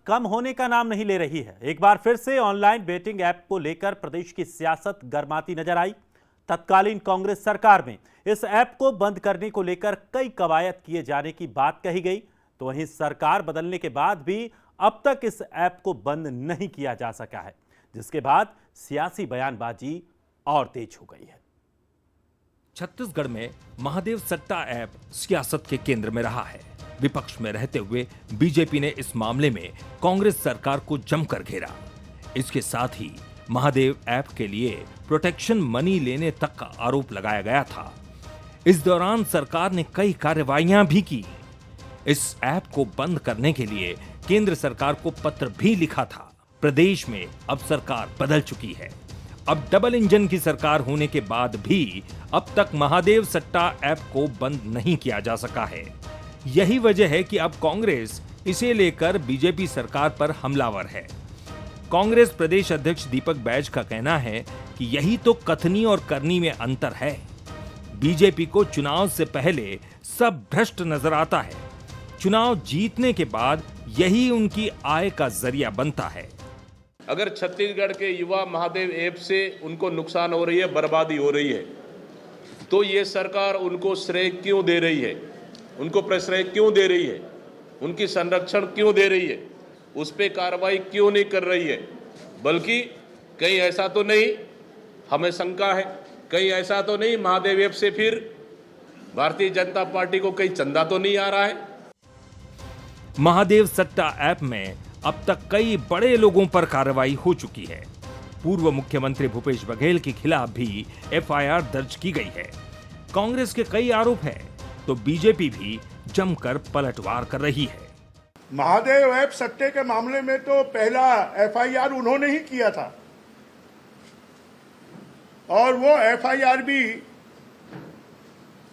कम होने का नाम नहीं ले रही है। एक बार फिर से ऑनलाइन बेटिंग ऐप को लेकर प्रदेश की सियासत गर्माती नजर आई। तत्कालीन कांग्रेस सरकार में इस ऐप को बंद करने को लेकर कई कवायद किए जाने की बात कही गई, तो वहीं सरकार बदलने के बाद भी अब तक इस ऐप को बंद नहीं किया जा सका है, जिसके बाद सियासी बयानबाजी और तेज हो गई है। छत्तीसगढ़ में महादेव सट्टा ऐप सियासत के केंद्र में रहा है। विपक्ष में रहते हुए बीजेपी ने इस मामले में कांग्रेस सरकार को जमकर घेरा। इसके साथ ही महादेव ऐप के लिए प्रोटेक्शन मनी लेने तक का आरोप लगाया गया था। इस दौरान सरकार ने कई कार्रवाइयां भी की। इस ऐप को बंद करने के लिए केंद्र सरकार को पत्र भी लिखा था। प्रदेश में अब सरकार बदल चुकी है। अब डबल इंजन की सरकार होने के बाद भी अब तक महादेव सट्टा ऐप को बंद नहीं किया जा सका है। यही वजह है कि अब कांग्रेस इसे लेकर बीजेपी सरकार पर हमलावर है। कांग्रेस प्रदेश अध्यक्ष दीपक बैज का कहना है कि यही तो कथनी और करनी में अंतर है। बीजेपी को चुनाव से पहले सब भ्रष्ट नजर आता है, चुनाव जीतने के बाद यही उनकी आय का जरिया बनता है। अगर छत्तीसगढ़ के युवा महादेव ऐप से उनको नुकसान हो रही है, बर्बादी हो रही है, तो ये सरकार उनको श्रेय क्यों दे रही है, उनको प्रश्रय क्यों दे रही है, उनकी संरक्षण क्यों दे रही है, उस पर कार्रवाई क्यों नहीं कर रही है? बल्कि कहीं ऐसा तो नहीं, हमें शंका है, कहीं ऐसा तो नहीं महादेव ऐप से फिर भारतीय जनता पार्टी को कहीं चंदा तो नहीं आ रहा है? महादेव सट्टा ऐप में अब तक कई बड़े लोगों पर कार्रवाई हो चुकी है। पूर्व मुख्यमंत्री भूपेश बघेल के खिलाफ भी एफआईआर दर्ज की गई है। कांग्रेस के कई आरोप हैं, तो बीजेपी भी जमकर पलटवार कर रही है। महादेव ऐप सट्टे के मामले में तो पहला एफआईआर उन्होंने ही किया था, और वो एफआईआर भी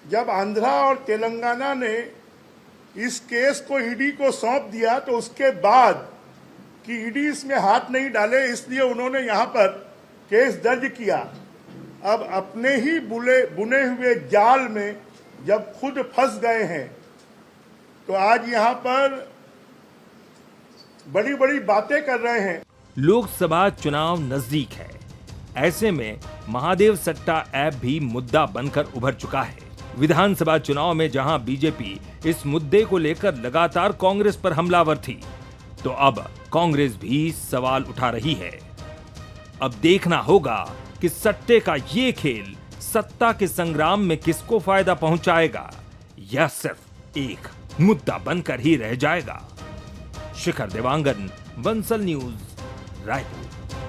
जब आंध्रा और तेलंगाना ने इस केस को ईडी को सौंप दिया, तो उसके बाद कि ईडी इसमें हाथ नहीं डाले, इसलिए उन्होंने यहां पर केस दर्ज किया। अब अपने ही बुने हुए जाल में जब खुद फंस गए हैं, तो आज यहां पर बड़ी बड़ी बातें कर रहे हैं। लोकसभा चुनाव नजदीक है, ऐसे में महादेव सट्टा ऐप भी मुद्दा बनकर उभर चुका है। विधानसभा चुनाव में जहां बीजेपी इस मुद्दे को लेकर लगातार कांग्रेस पर हमलावर थी, तो अब कांग्रेस भी सवाल उठा रही है। अब देखना होगा कि सट्टे का ये खेल सत्ता के संग्राम में किसको फायदा पहुंचाएगा, या सिर्फ एक मुद्दा बनकर ही रह जाएगा। शिखर देवांगन, बंसल न्यूज, रायपुर।